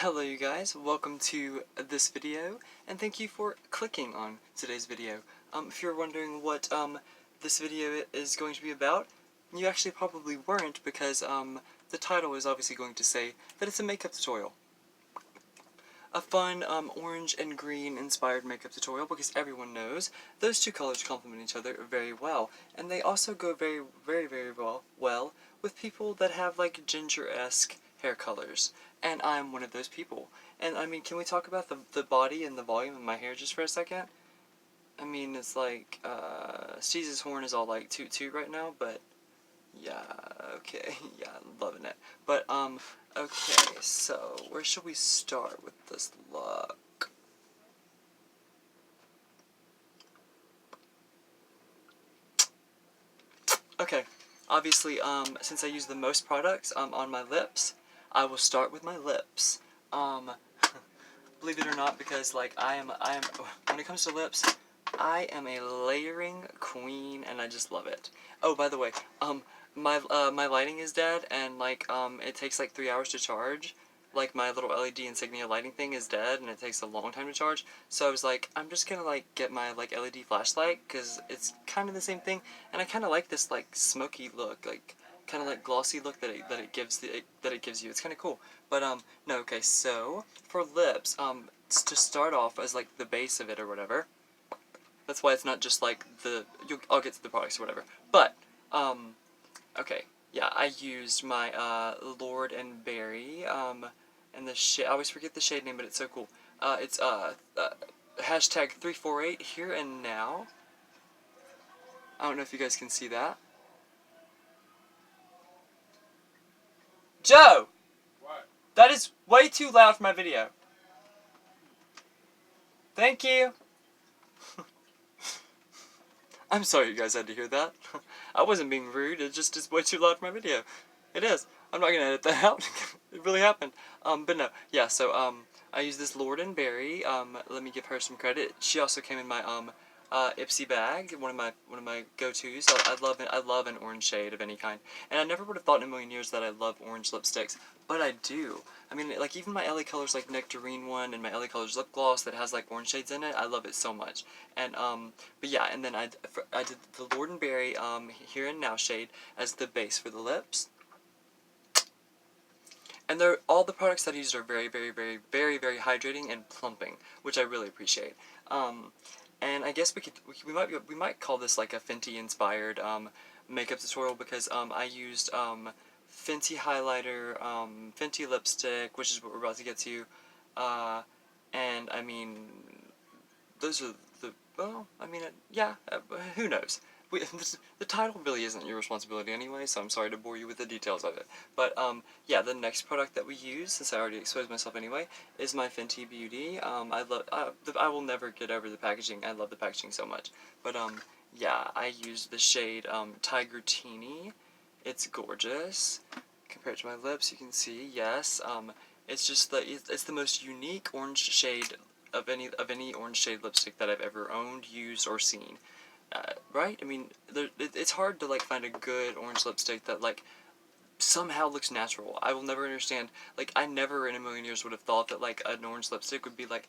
Hello you guys, welcome to this video, and thank you for clicking on today's video. If you're wondering what this video is going to be about, you actually probably weren't, because the title is obviously going to say that it's a makeup tutorial. A fun orange and green inspired makeup tutorial, because everyone knows those two colors complement each other very well, and they also go very well with people that have like ginger-esque hair colors. And I'm one of those people. And I mean, can we talk about the body and the volume of my hair just for a second? I mean, it's like, Steeze's horn is all like toot toot right now, but yeah, okay, yeah, loving it. But, okay, so, where should we start with this look? Okay, obviously, since I use the most products, on my lips, I will start with my lips. Believe it or not, because, like, I am, when it comes to lips, I am a layering queen, and I just love it. Oh, by the way, my lighting is dead, and, like, it takes, like, 3 hours to charge. Like, my little LED insignia lighting thing is dead, and it takes a long time to charge, so I was like, I'm just gonna, like, get my, like, LED flashlight, because it's kind of the same thing, and I kind of like this, like, smoky look, like, kind of like glossy look that it gives you. It's kind of cool. But no, okay. So for lips, to start off as like the base of it or whatever. That's why it's not just like I'll get to the products or whatever. But okay, yeah, I used my Lord and Berry and the shade. I always forget the shade name, but it's so cool. It's hashtag 348 here and now. I don't know if you guys can see that. Joe! What? That is way too loud for my video. Thank you! I'm sorry you guys had to hear that. I wasn't being rude, it just is way too loud for my video. It is. I'm not gonna edit that out. It really happened. But no, yeah, so, I used this Lord and Berry. Let me give her some credit. She also came in my, Ipsy bag, one of my go-tos. I love an orange shade of any kind. And I never would have thought in a million years that I love orange lipsticks, but I do. I mean, like, even my LA Colors, like, Nectarine one, and my LA Colors lip gloss that has, like, orange shades in it, I love it so much. And, but yeah, and then I did the Lord and Berry, Here and Now shade as the base for the lips. And all the products that I used are very hydrating and plumping, which I really appreciate. And I guess we might call this like a Fenty inspired makeup tutorial, because I used Fenty highlighter, Fenty lipstick, which is what we're about to get to, and I mean, those are well, I mean, yeah, who knows? The title really isn't your responsibility anyway, so I'm sorry to bore you with the details of it. But, yeah, the next product that we use, since I already exposed myself anyway, is my Fenty Beauty. I will never get over the packaging. I love the packaging so much. But, yeah, I used the shade, Tiger Teeny. It's gorgeous. Compared to my lips, you can see, yes, it's just it's the most unique orange shade of any orange shade lipstick that I've ever owned, used, or seen. Right? I mean, it's hard to like find a good orange lipstick that like somehow looks natural. I will never understand. Like, I never in a million years would have thought that like an orange lipstick would be like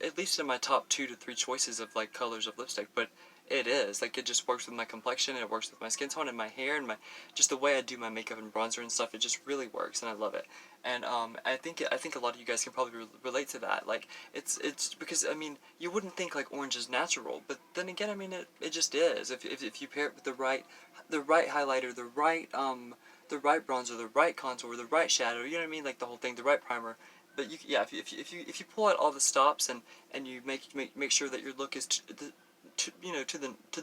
at least in my top 2 to 3 choices of like colors of lipstick, but it is. Like, it just works with my complexion, and it works with my skin tone and my hair and just the way I do my makeup and bronzer and stuff. It just really works, and I love it. And I think a lot of you guys can probably relate to that. Like, it's because, I mean, you wouldn't think like orange is natural, but then again, I mean, it just is. If you pair it with the right highlighter, the right bronzer, the right contour, the right shadow, you know what I mean, like the whole thing, the right primer. But yeah, if you pull out all the stops and you make sure that your look is to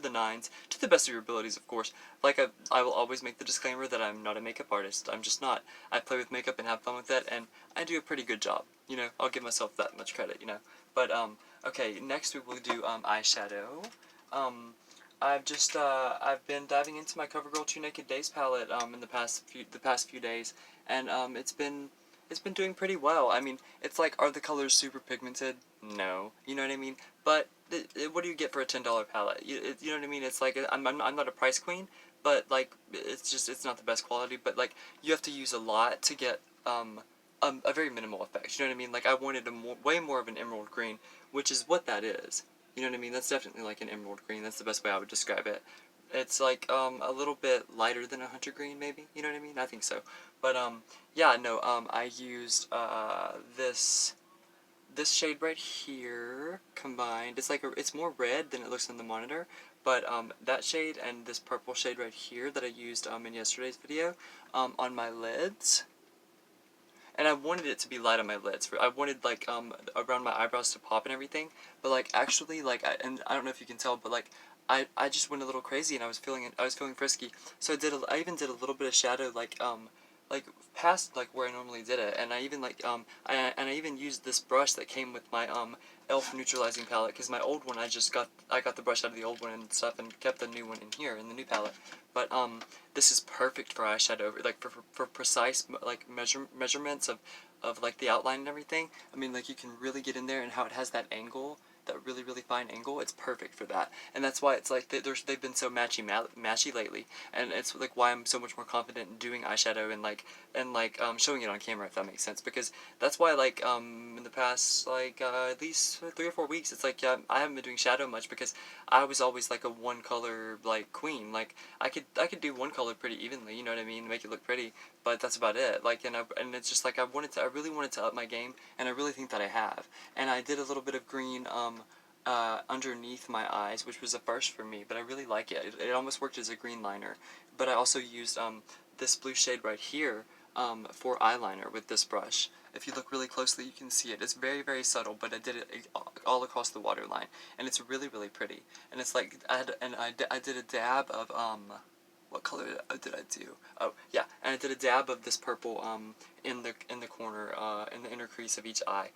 the nines, to the best of your abilities, of course. Like, I will always make the disclaimer that I'm not a makeup artist. I'm just not. I play with makeup and have fun with it, and I do a pretty good job. You know, I'll give myself that much credit. You know. But okay, next we will do eyeshadow. I've been diving into my CoverGirl 2 Naked Days palette in the past few days, and it's been doing pretty well. I mean, it's like, are the colors super pigmented? No. You know what I mean? But what do you get for a $10 palette? You know what I mean? It's like, I'm not a price queen, but like, it's not the best quality, but like, you have to use a lot to get a very minimal effect. You know what I mean? Like I wanted way more of an emerald green, which is what that is. You know what I mean? That's definitely like an emerald green. That's the best way I would describe it. It's like a little bit lighter than a hunter green, maybe. You know what I mean? I think so. But yeah, no. I used this shade right here combined. It's like it's more red than it looks on the monitor. But that shade and this purple shade right here that I used in yesterday's video on my lids. And I wanted it to be light on my lids. I wanted like around my eyebrows to pop and everything. But like actually like and I don't know if you can tell, but like I just went a little crazy and I was feeling frisky. So I even did a little bit of shadow like past like where I normally did it, and I even like I even used this brush that came with my elf neutralizing palette, because my old one I got the brush out of the old one and stuff and kept the new one in here in the new palette. But this is perfect for eyeshadow, like for precise like measurements of like the outline and everything. I mean, like you can really get in there, and how it has that angle, that really fine angle. It's perfect for that, and that's why it's like they've been so matchy lately, and it's like why I'm so much more confident in doing eyeshadow and showing it on camera, if that makes sense. Because that's why like in the past like at least 3 or 4 weeks, it's like I haven't been doing shadow much because I was always like a one color like queen. Like I could do one color pretty evenly, you know what I mean, make it look pretty, but that's about it. Like and it's just like I really wanted to up my game, and I really think that I have. And I did a little bit of green underneath my eyes, which was a first for me, but I really like it. It almost worked as a green liner. But I also used this blue shade right here for eyeliner with this brush. If you look really closely, you can see it. It's very subtle, but I did it all across the waterline, and it's really pretty. And it's like I did a dab of what color did I do? Oh yeah, and I did a dab of this purple in the corner in the inner crease of each eye.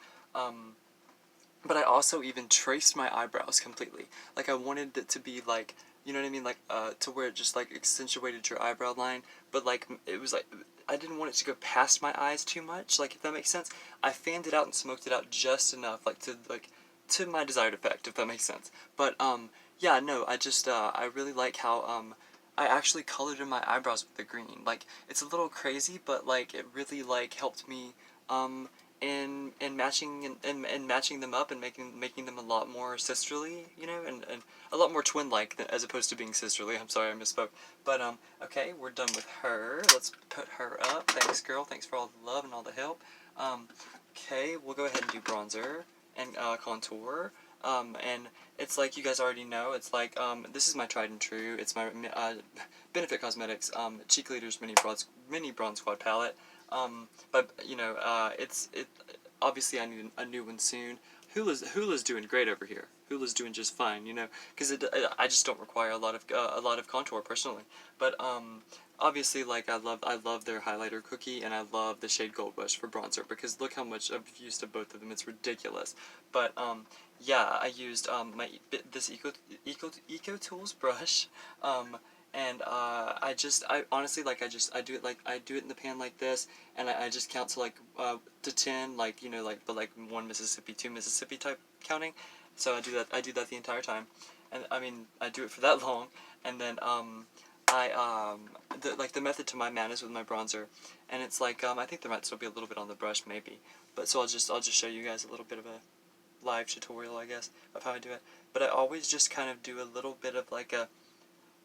But I also even traced my eyebrows completely. Like I wanted it to be like, you know what I mean, like to where it just like accentuated your eyebrow line, but like it was like I didn't want it to go past my eyes too much, like if that makes sense. I fanned it out and smoked it out just enough, like to my desired effect, if that makes sense. But yeah, no, I really like how I actually colored in my eyebrows with the green. Like it's a little crazy, but like it really like helped me um in matching them up and making them a lot more sisterly, you know, and a lot more twin-like as opposed to being sisterly. I'm sorry, I misspoke. But okay, we're done with her. Let's put her up. Thanks, girl. Thanks for all the love and all the help. Okay, we'll go ahead and do bronzer and contour. And it's like you guys already know. It's like this is my tried and true. It's my Benefit Cosmetics Cheek Leaders Mini Bronze Squad palette. But you know, obviously I need a new one soon. Hula's doing great over here. Hula's doing just fine, you know, because I just don't require a lot of contour personally. But obviously, like I love their highlighter cookie, and I love the shade Gold Rush for bronzer, because look how much I've used of both of them. It's ridiculous. But yeah, I used this Eco Tools brush. And I honestly, like, I do it in the pan like this, and I just count to like to 10, like, you know, like, but like 1 Mississippi, 2 Mississippi type counting. So I do that the entire time, and I mean I do it for that long, and then the method to my madness with my bronzer, and it's like I think there might still be a little bit on the brush maybe, but so I'll just show you guys a little bit of a live tutorial, I guess, of how I do it. But I always just kind of do a little bit of like a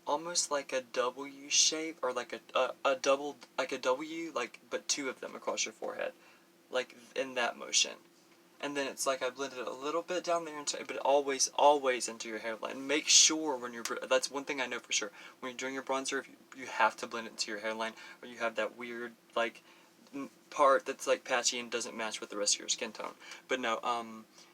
almost like a W shape, or like a double, like a W, like, but 2 of them across your forehead, like in that motion. And then it's like I blended it a little bit down there, but always into your hairline. Make sure when you're, that's one thing I know for sure, when you're doing your bronzer, you have to blend it into your hairline, or you have that weird, like, part that's like patchy and doesn't match with the rest of your skin tone. But no,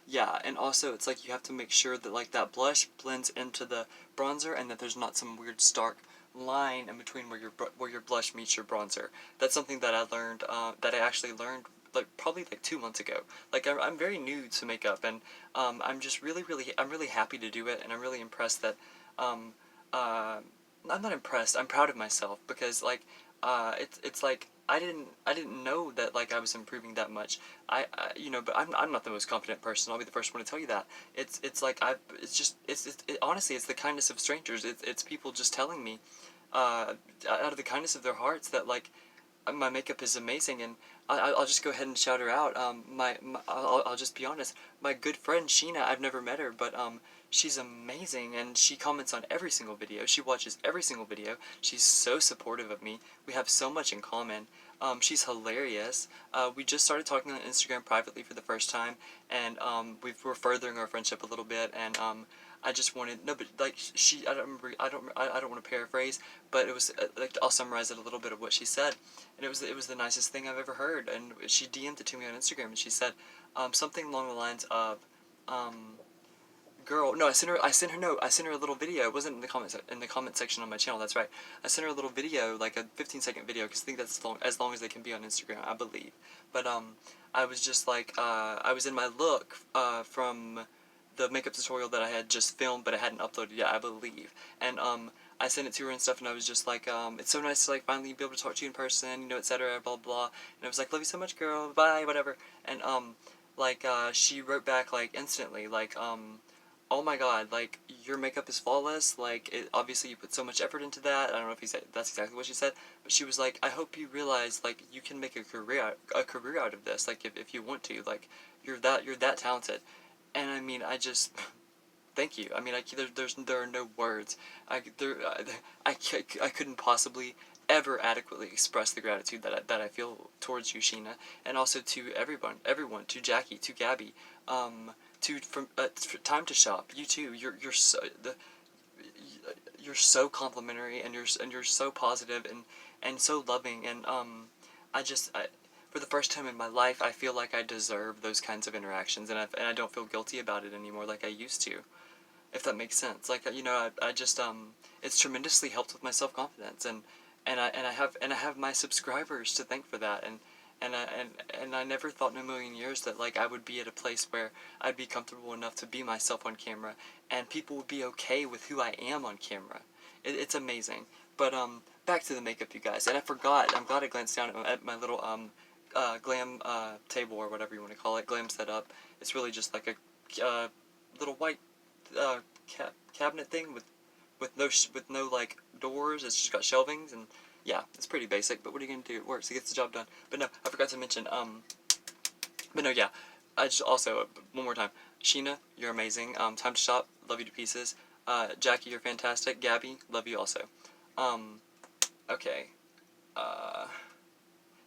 yeah, and also it's like you have to make sure that like that blush blends into the bronzer, and that there's not some weird stark line in between where your blush meets your bronzer. That's something that I learned, that I actually learned like probably like 2 months ago. Like I'm very new to makeup, and I'm just I'm really happy to do it, and I'm really impressed that I'm not impressed. I'm proud of myself, because like it's like I didn't know that like I was improving that much. You know, but I'm not the most confident person. I'll be the first one to tell you that. It's like honestly, it's the kindness of strangers. It's people just telling me out of the kindness of their hearts that like my makeup is amazing, and I'll just go ahead and shout her out. I'll just be honest. My good friend Sheena, I've never met her, but she's amazing, and she comments on every single video. She watches every single video. She's so supportive of me. We have so much in common. She's hilarious. We just started talking on Instagram privately for the first time, and we're furthering our friendship a little bit, and I just wanted, no, but like she, I don't want to paraphrase, but it was like, I'll summarize it a little bit of what she said, and it was the nicest thing I've ever heard. And she DM'd it to me on Instagram, and she said something along the lines of, girl, no, I sent her a little video. It wasn't in the comment section on my channel. That's right. I sent her a little video, like a 15-second video, because I think that's as long as they can be on Instagram, I believe. But I was just like, I was in my look from the makeup tutorial that I had just filmed, but I hadn't uploaded yet, I believe. And I sent it to her and stuff, and I was just like, it's so nice to like finally be able to talk to you in person, you know, etc. Blah blah. And I was like, love you so much, girl. Bye, whatever. And she wrote back like instantly, like oh my god, like, your makeup is flawless, like, obviously you put so much effort into that. I don't know if that's exactly what she said, but she was like, I hope you realize, like, you can make a career out of this, like, if you want to, like, you're that talented. And I mean, I just, thank you. I mean, there are no words. I couldn't possibly ever adequately express the gratitude that I feel towards you, Sheena, and also to everyone, to Jackie, to Gabby, from Time to Shop. You too. You're so complimentary, and you're so positive, and so loving, and for the first time in my life, I feel like I deserve those kinds of interactions, and I don't feel guilty about it anymore like I used to, if that makes sense. Like, you know, I just it's tremendously helped with my self-confidence, and I have my subscribers to thank for that, and I never thought in a million years that, like, I would be at a place where I'd be comfortable enough to be myself on camera, and people would be okay with who I am on camera. It's amazing. But back to the makeup, you guys. And I'm glad I glanced down at my little glam table, or whatever you want to call it, glam setup. It's really just like a little white cabinet thing with no like doors. It's just got shelvings, and yeah, it's pretty basic, but what are you gonna do? It works. It gets the job done. But no, I forgot to mention, but no, yeah, I just also, one more time, Sheena, you're amazing. Time to Shop, love you to pieces. Jackie, you're fantastic. Gabby, love you also. Okay,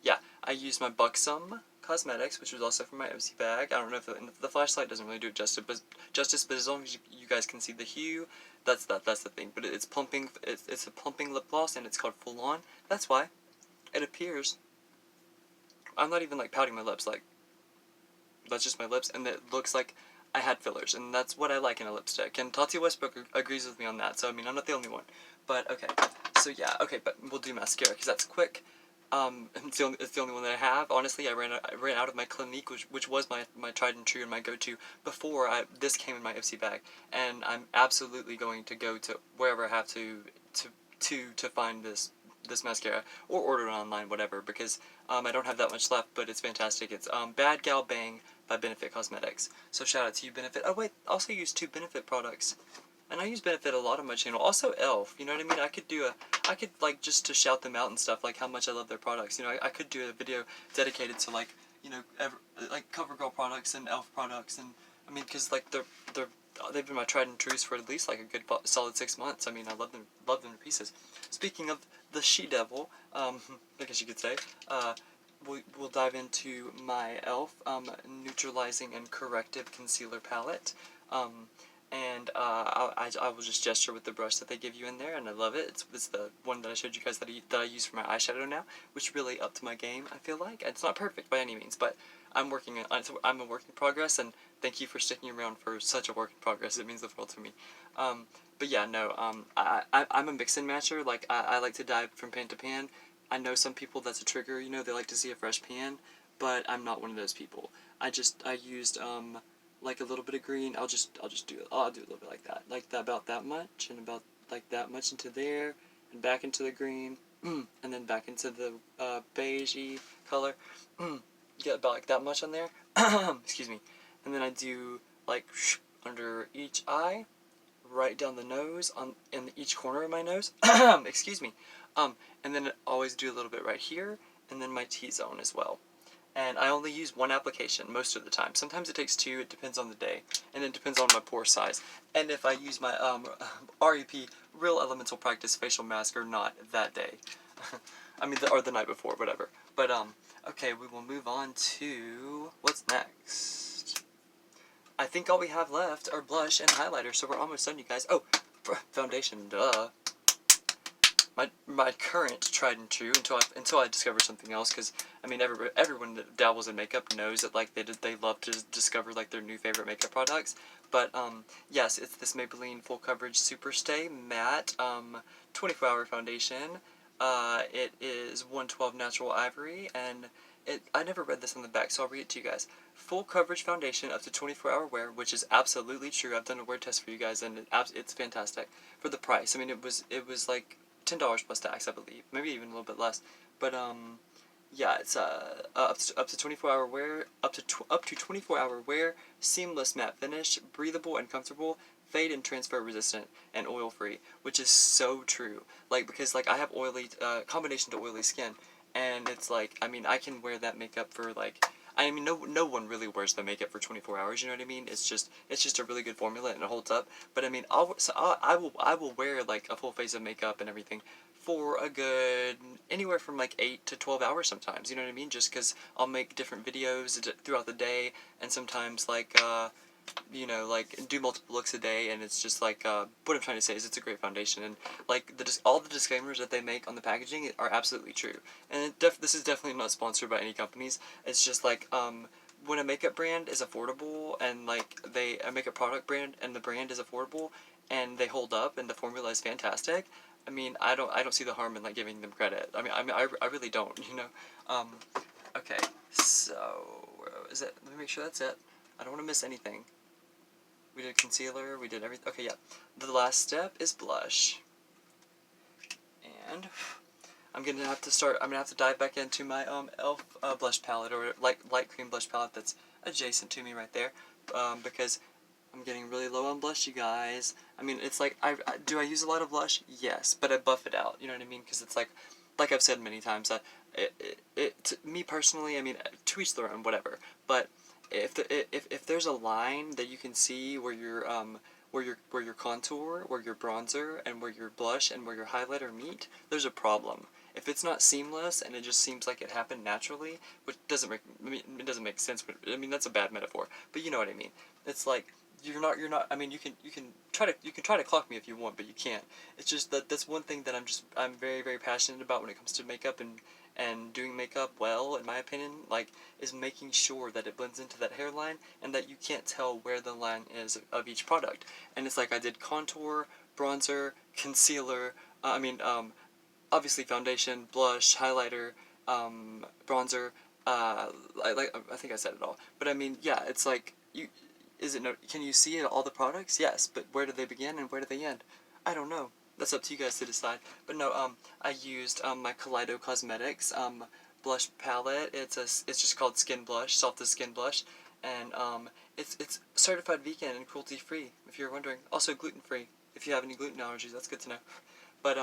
yeah, I used my Buxom Cosmetics, which was also from my OC bag. I don't know if the flashlight doesn't really do it justice, but as long as you guys can see the hue, that's the thing. But it's plumping. It's a plumping lip gloss, and it's called Full On. That's why it appears. I'm not even like pouting my lips. Like, that's just my lips, and it looks like I had fillers, and that's what I like in a lipstick. And Tati Westbrook agrees with me on that. So I mean, I'm not the only one. But okay. So yeah, okay. But we'll do mascara because that's quick. It's the only one that I have. Honestly, I ran out of my Clinique, which was my tried and true and my go-to before this came in my FC bag, and I'm absolutely going to go to wherever I have to find this mascara, or order it online, whatever, because I don't have that much left, but it's fantastic. It's Bad Gal Bang by Benefit Cosmetics. So shout out to you, Benefit. Oh wait, I also use 2 Benefit products. And I use Benefit a lot on my channel. Also ELF, you know what I mean? I could like, just to shout them out and stuff, like how much I love their products. You know, I could do a video dedicated to, like, you know, like CoverGirl products and ELF products, and I mean, because like they've been my tried and trues for at least like a good solid 6 months. I mean, I love them to pieces. Speaking of the she-devil, I guess you could say, we'll dive into my ELF neutralizing and corrective concealer palette. And I will just gesture with the brush that they give you in there, and I love it. It's the one that I showed you guys that I use for my eyeshadow now, which really upped my game, I feel like. It's not perfect by any means, but I'm a work in progress, and thank you for sticking around for such a work in progress. It means the world to me. But yeah, no, I'm a mix and matcher. Like, I like to dive from pan to pan. I know some people that's a trigger, you know, they like to see a fresh pan, but I'm not one of those people. I used like a little bit of green. I'll do a little bit like that, about that much, and about like that much into there, and back into the green, and then back into the beigey color. Get about like that much on there. Excuse me. And then I do like under each eye, right down the nose, in each corner of my nose. Excuse me. And then I always do a little bit right here, and then my T-zone as well. and I only use one application most of the time. Sometimes it takes two, it depends on the day, and it depends on my pore size, and if I use my REP, Real Elemental Practice facial mask or not that day. I mean, or the night before, whatever. But, okay, we will move on to, what's next? I think all we have left are blush and highlighter, so we're almost done, you guys. Oh, foundation, duh. My current tried and true until I discover something else, because I mean everyone that dabbles in makeup knows that like they love to discover like their new favorite makeup products. But yes, it's this Maybelline Full Coverage Super Stay Matte 24-hour foundation. It is 112 Natural Ivory, and I never read this on the back, so I'll read it to you guys. Full coverage foundation up to 24-hour wear, which is absolutely true. I've done a wear test for you guys, and it's fantastic for the price. I mean, it was like $10 plus tax, I believe, maybe even a little bit less. But yeah, it's up to 24-hour wear, up to 24-hour wear, seamless matte finish, breathable and comfortable, fade and transfer resistant, and oil free, which is so true. Like, because like I have oily combination to oily skin, and it's like, I mean, I can wear that makeup for like, I mean, no one really wears the makeup for 24 hours. You know what I mean? It's just a really good formula and it holds up. But I mean, I will wear like a full face of makeup and everything for a good anywhere from like 8 to 12 hours sometimes. You know what I mean? Just because I'll make different videos throughout the day, and sometimes like you know, like do multiple looks a day, and it's just like what I'm trying to say is it's a great foundation, and like all the disclaimers that they make on the packaging are absolutely true. And this is definitely not sponsored by any companies. It's just like when a makeup brand is affordable, and like a makeup product brand and the brand is affordable, and they hold up, and the formula is fantastic. I mean, I don't see the harm in like giving them credit. I really don't. You know. Okay. So where is it? Let me make sure that's it. I don't want to miss anything. We did concealer, we did everything. Okay, yeah. The last step is blush. And I'm gonna have to dive back into my e.l.f. Blush palette, or light cream blush palette that's adjacent to me right there. Because I'm getting really low on blush, you guys. I mean, it's like, do I use a lot of blush? Yes, but I buff it out, you know what I mean? Because it's like I've said many times, me personally, I mean, to each their own, whatever. But if there's a line that you can see where your contour, where your bronzer, and where your blush and where your highlighter meet, there's a problem. If it's not seamless and it just seems like it happened naturally, which doesn't make, I mean, it doesn't make sense. But I mean, that's a bad metaphor. But you know what I mean. It's like you're not. I mean, you can try to clock me if you want, but you can't. It's just that's one thing that I'm very very passionate about when it comes to makeup and doing makeup well, in my opinion, like, is making sure that it blends into that hairline and that you can't tell where the line is of each product. And it's like I did contour, bronzer, concealer, obviously foundation, blush, highlighter, bronzer, I think I said it all. But I mean, yeah, it's like, can you see all the products? Yes, but where do they begin and where do they end? I don't know. That's up to you guys to decide. But no, I used my Kaleido Cosmetics blush palette. It's just called Skin Blush, Softest Skin Blush, and it's certified vegan and cruelty free, if you're wondering. Also gluten free. If you have any gluten allergies, that's good to know. But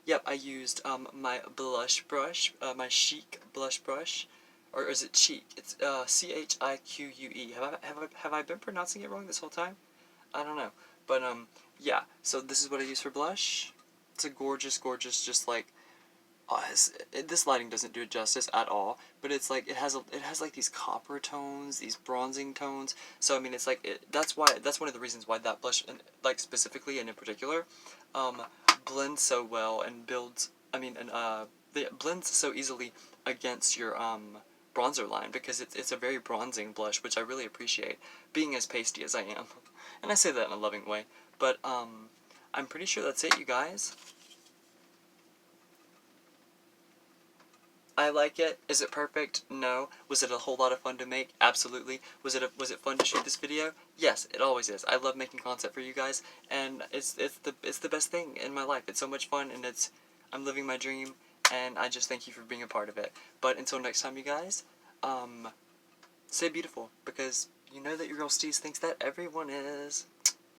yep, I used my blush brush, my Chic blush brush, or is it Cheek? It's Chique. Have I been pronouncing it wrong this whole time? I don't know. But yeah, so this is what I use for blush. It's a gorgeous, just like, this lighting doesn't do it justice at all, but it's like it has like these copper tones, these bronzing tones. So I mean, it's like that's one of the reasons why that blush, like specifically and in particular, blends so well and builds. I mean, and it blends so easily against your bronzer line, because it's a very bronzing blush, which I really appreciate, being as pasty as I am. And I say that in a loving way. But I'm pretty sure that's it, you guys. I like it. Is it perfect? No. Was it a whole lot of fun to make? Absolutely. Was it fun to shoot this video? Yes, it always is. I love making content for you guys, and it's the best thing in my life. It's so much fun, and I'm living my dream, and I just thank you for being a part of it. But until next time, you guys, stay beautiful, because you know that your girl Steez thinks that everyone is.